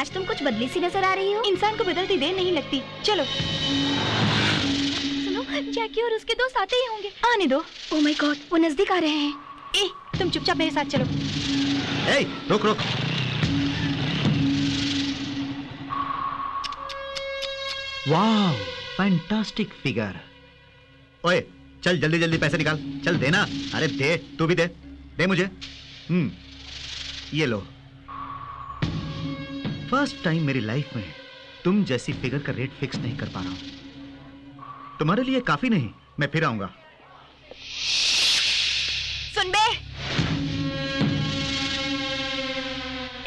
आज तुम कुछ बदली सी नजर आ रही हो। इंसान को बदलती देर नहीं लगती। चलो। सुनो, जैकी और उसके दोस्त आते ही होंगे। आने दो। ओह माय गॉड, वो नजदीक आ रहे हैं। ए, तुम चुपचाप मेरे साथ चलो। ए, रुक रुक। वाह, फैंटास्टिक फिगर। ओए, चल जल्दी जल्दी पैसे निकाल। चल देना। अरे दे, तू भी दे। दे मुझे। ये लो। फर्स्ट टाइम मेरी लाइफ में तुम जैसी फिगर का रेट फिक्स नहीं कर पा रहा हूं। तुम्हारे लिए काफी नहीं, मैं फिर आऊंगा। सुन बे,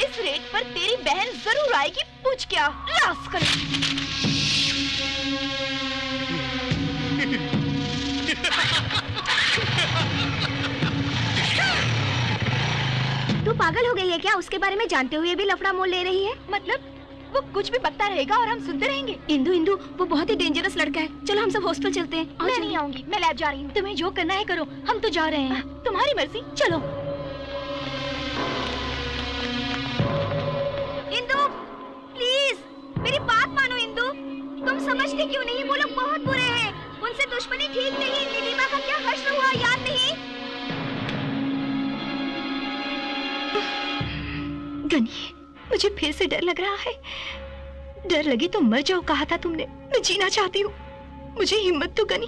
इस रेट पर तेरी बहन जरूर आएगी। पूछ क्या? रास्कल। तू पागल हो गई है क्या? उसके बारे में जानते हुए भी लफड़ा मोल ले रही है? मतलब वो कुछ भी बकता रहेगा और हम सुनते रहेंगे। इंदु, वो बहुत ही डेंजरस लड़का है। चलो हम सब हॉस्टल चलते हैं। मैं नहीं आऊंगी, मैं लैब जा रही हूँ। तुम्हें जो करना है करो, हम तो जा रहे हैं। तुम्हारी मर्जी। चलो। इंदु, प्लीज मेरी बात मानो। इंदु, तुम समझते क्यों नहीं? वो लोग बहुत बुरे हैं। उनसे दुश्मनी ठीक नहीं। नीलिमा का क्या हश्र हुआ याद नहीं? गनी, मुझे फिर से डर लग रहा है। डर लगे तो मर जाओ कहा था तुमने। मैं जीना चाहती हूँ। मुझे हिम्मत तो गनी।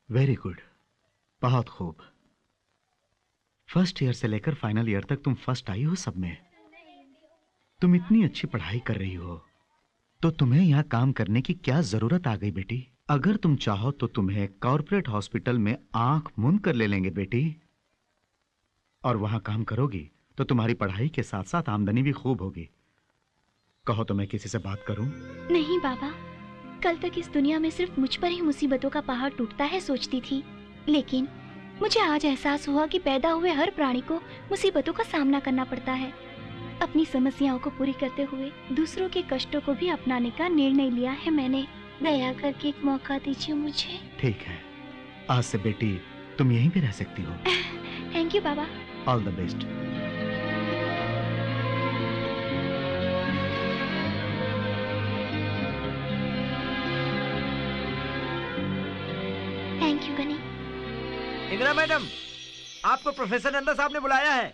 वेरी गुड, बहुत खूब। फर्स्ट ईयर से लेकर फाइनल ईयर तक तुम फर्स्ट आई हो सब में। तुम इतनी अच्छी पढ़ाई कर रही हो तो तुम्हें यहाँ काम करने की क्या जरूरत आ गई बेटी? अगर तुम चाहो तो तुम्हें कॉर्पोरेट हॉस्पिटल में आंख मूंद कर ले लेंगे बेटी। और वहां काम करोगी तो तुम्हारी पढ़ाई के साथ साथ आमदनी भी खूब होगी। कहो तो मैं किसी से बात करूं? नहीं बाबा, कल तक इस दुनिया में सिर्फ मुझ पर ही मुसीबतों का पहाड़ टूटता है सोचती थी, लेकिन मुझे आज एहसास हुआ कि पैदा हुए हर प्राणी को मुसीबतों का सामना करना पड़ता है। अपनी समस्याओं को पूरी करते हुए दूसरों के कष्टों को भी अपनाने का निर्णय लिया है मैंने। दया करके एक मौका दीजिए मुझे। ठीक है, आज से बेटी तुम यहीं पे रह सकती हो। थैंक यू बाबा। All the best. Thank you Gani. Indira madam, आपको प्रोफेसर नंदा साहब ने बुलाया है।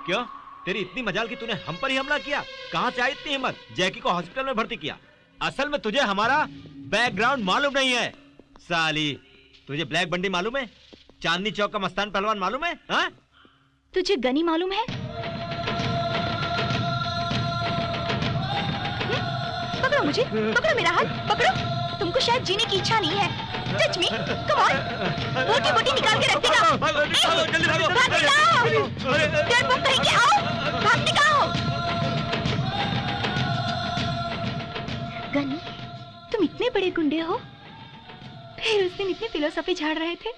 क्यों? तेरी इतनी मजाल कि तूने हम पर ही हमला किया? कहां से आई इतनी हिम्मत? जैकी को हॉस्पिटल में भर्ती किया। असल में तुझे हमारा बैकग्राउंड मालूम नहीं है साली। तुझे ब्लैक बंडी मालूम है? चांदनी चौक का मस्तान पहलवान मालूम है? हाँ? तुझे गनी मालूम है? पकड़ो पकड़ो मुझे, पकड़ो मेरा हाथ, पकड़ो। तुमको शायद जीने की इच्छा नहीं है। Touch me, come on. बोटी बोटी निकाल के रख देगा। भागने का आओ, डरपोक कहीं के आओ, भागने का आओ। गनी, तुम इतने बड़े गुंडे हो, फिर उस दिन इतनी फिलोसफी झाड़ रहे थे।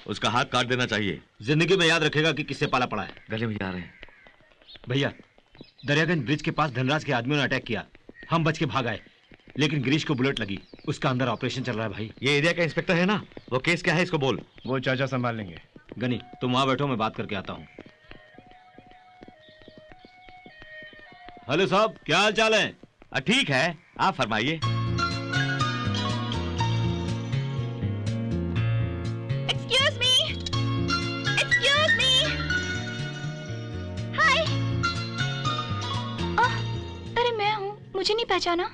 उसका हाथ काट देना चाहिए। जिंदगी में याद रखेगा कि किससे पाला पड़ा है। गले में जा रहे हैं भैया, दरियागंज ब्रिज के पास धनराज के आदमियों ने अटैक किया। हम बच के भाग आए, लेकिन गिरीश को बुलेट लगी। उसका अंदर ऑपरेशन चल रहा है भाई। ये एरिया का इंस्पेक्टर है ना, वो केस क्या है इसको बोल। वो चाचा संभाल लेंगे। गनी, तुम वहां बैठो, मैं बात करके आता हूँ। हेलो साहब, क्या हाल चाल है? ठीक है, आप फरमाइए। Excuse me, excuse me. Hi. अरे मैं हूँ, मुझे नहीं पहचाना?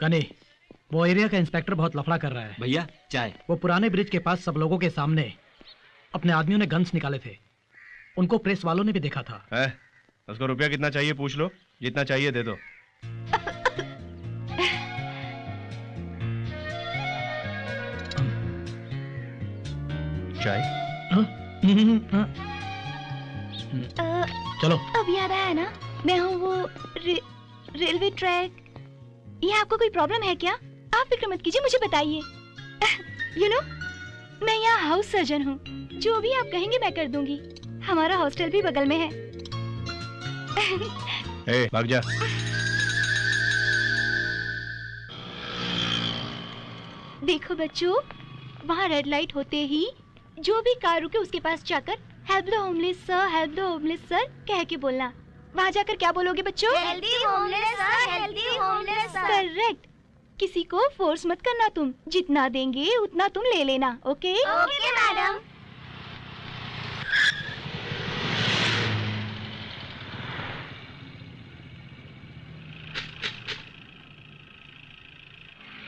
गनी, वो एरिया का इंस्पेक्टर बहुत लफड़ा कर रहा है। भैया चाय। वो पुराने ब्रिज के पास सब लोगों के सामने अपने आदमियों ने गन्स निकाले थे। उनको प्रेस वालों ने भी देखा था। उसको रुपया कितना चाहिए पूछ लो, जितना चाहिए दे दो। चाय? चलो। अब याद आया ना, मैं हूँ वो रेलवे ट्रैक। ये आपको कोई प्रॉब्लम है क्या? आप फिक्र मत कीजिए, मुझे बताइए। यू नो, मैं यहाँ हाउस सर्जन हूँ। जो भी आप कहेंगे मैं कर दूंगी। हमारा हॉस्टल भी बगल में है। भाग जा। देखो बच्चों, वहाँ रेड लाइट होते ही जो भी कार रुके उसके पास जाकर help the homeless sir, help the homeless sir कह के बोलना। वहाँ जाकर क्या बोलोगे बच्चों? Healthy homeless sir, healthy homeless sir. Correct. किसी को फोर्स मत करना, तुम जितना देंगे उतना तुम ले लेना। Okay okay madam.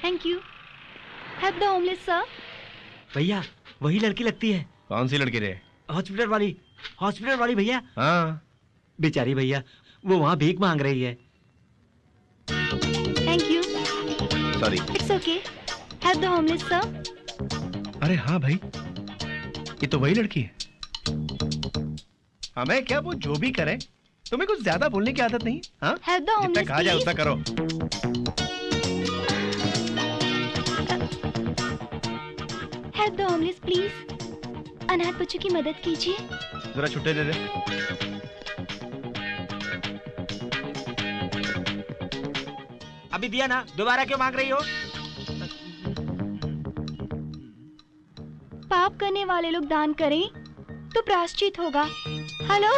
Thank you. Help the homeless sir. भैया, वही लड़की लगती है। कौन सी लड़की रे? हॉस्पिटल वाली भैया। हाँ, बेचारी भैया, वो वहाँ भीख मांग रही है। Thank you. Sorry. It's okay. Help the homeless sir. अरे हाँ भाई, ये तो वही लड़की है। हमें क्या, वो जो भी करे, तुम्हें कुछ ज्यादा बोलने की आदत नहीं। हाँ, हेल्प द जितना होमलेस कहा जाए उतना करो। Help the homeless please. अनाथ बच्चों की मदद कीजिए। जरा छुट्टे दे दे। अभी दिया ना, दोबारा क्यों मांग रही हो? पाप करने वाले लोग दान करें तो प्रायश्चित होगा। हेलो,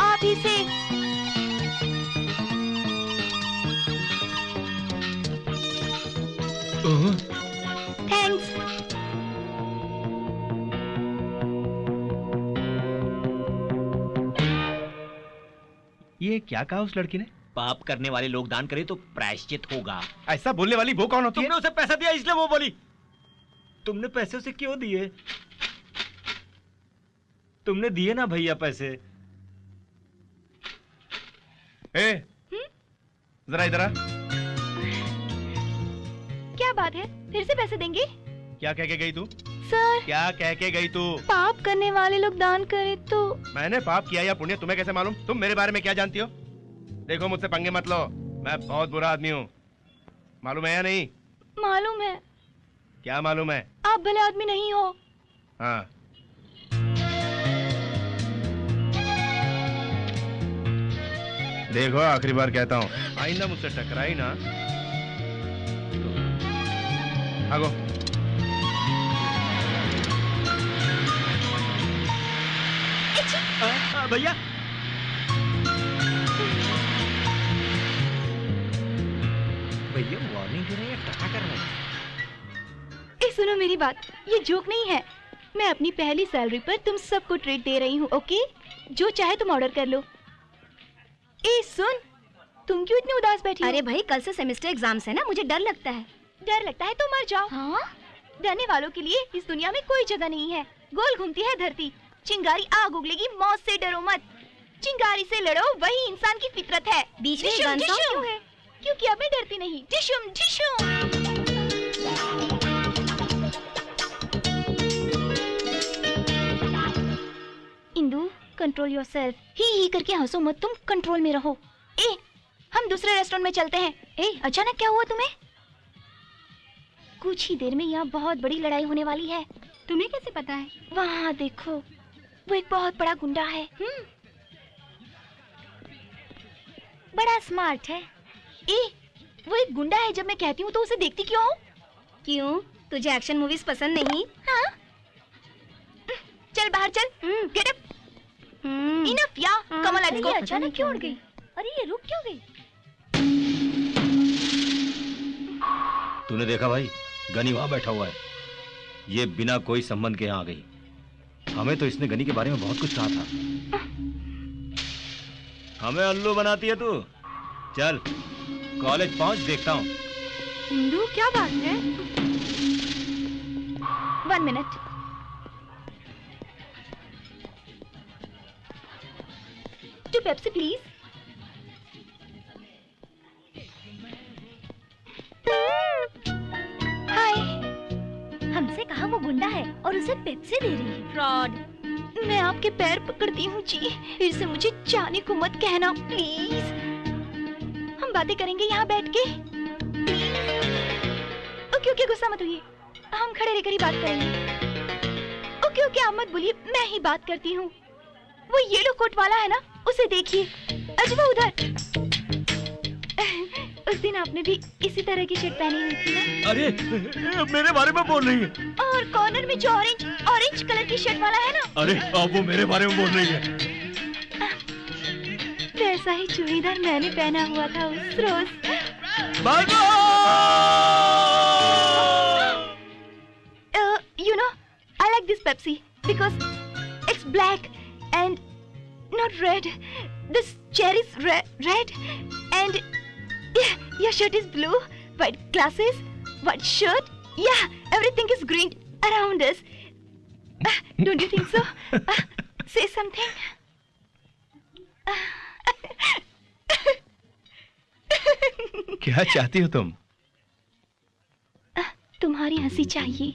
आप ही से। थैंक्स। ये क्या कहा उस लड़की ने? पाप करने वाले लोग दान करें तो प्रायश्चित होगा। ऐसा बोलने वाली वो कौन होती है? तुमने उसे पैसा दिया इसलिए वो बोली। तुमने पैसे उसे क्यों दिए? तुमने दिए ना भैया पैसे। जरा इधर आ। क्या बात है, फिर से पैसे देंगे? क्या कह के गई तू? सर, क्या कह के गई तू? पाप करने वाले लोग दान करें तो। मैंने पाप किया या पुण्य तुम्हें कैसे मालूम? तुम मेरे बारे में क्या जानती हो? देखो, मुझसे पंगे मत लो, मैं बहुत बुरा आदमी हूँ। मालूम है या नहीं? मालूम है। क्या मालूम है? आप भले आदमी नहीं हो। हाँ। देखो, आखिरी बार कहता हूँ, आइंदा मुझसे टकराई ना। भागो। भैया, भैया वार्निंग दे रहे हैं, टका कर रहे हैं। सुनो मेरी बात, ये जोक नहीं है। मैं अपनी पहली सैलरी पर तुम सबको ट्रीट दे रही हूँ। ओके, जो चाहे तुम ऑर्डर कर लो। सुन, तुम क्यों इतनी उदास बैठी हो? अरे भाई, कल से सेमेस्टर एग्जाम्स है ना, मुझे डर लगता है। डर लगता है तो मर जाओ। हाँ? डरने वालों के लिए इस दुनिया में कोई जगह नहीं है। गोल घूमती है धरती, चिंगारी आग उगलेगी, मौत से डरो मत। चिंगारी से लड़ो, वही इंसान की फितरत है। बीच में डिशुम, गान डिशुम। क्यों है? क्योंकि अब मैं डरती नहीं। डिशुम डिशुम। Indu, control yourself. ही करके हंसो मत, तुम कंट्रोल में रहो। ए, हम दूसरे रेस्टोरेंट में चलते हैं। ए, अचानक क्या हुआ तुम्हें? कुछ ही देर में यहाँ बहुत बड़ी लड़ाई होने वाली है। तुम्हें कैसे पता है? वहाँ देखो, वो एक बहुत बड़ा गुंडा है। बड़ा स्मार्ट है। ए, वो एक गुंडा है। जब मैं कहती हूँ तो उसे देखती क्यों हूँ? क्यों, तुझे एक्शन मूवीज पसंद नहीं? हाँ? चल बाहर चल। Get up. इनफ या कमल आज ये अचानक क्यों उड़ गई? अरे ये रुक क्यों गई? तूने देखा भाई, गनी वहां बैठा हुआ है। ये बिना कोई संबंध के यहाँ आ गई। हमें तो इसने गनी के बारे में बहुत कुछ कहा था। हमें उल्लू बनाती है तू। चल कॉलेज पहुंच, देखता हूँ। इंदु, क्या बात है? 1 minute. Two Pepsi please. Hi. हमसे कहा वो गुंडा है और उसे पेप्सी दे रही है। फ्रॉड। मैं आपके पैर पकड़ती हूँ जी, फिर से मुझे जाने को मत कहना प्लीज। हम बातें करेंगे यहाँ बैठ के। ओके ओके, गुस्सा मत होइए, हम खड़े रहकर ही बात करेंगे। ओके ओके, आप मत बोलिए, मैं ही बात करती हूँ। वो येलो कोट वाला है ना, उसे देखिए। अजय वो उधर। उस दिन आपने भी इसी तरह की शर्ट पहनी हुई थी ना? अरे मेरे बारे में बोल रही है। और कॉर्नर में जो ऑरेंज कलर की शर्ट वाला है ना? अरे अब वो मेरे बारे में बोल रही है। वैसा ही चूड़ीदार मैंने पहना हुआ था उस रोज। You know, I like this Pepsi because it's black and not red. This cherry is red and your shirt is blue, white glasses, white shirt. Yeah, everything is green around us. Don't you think so? Say something. क्या चाहती हो तुम? तुम्हारी हंसी चाहिए।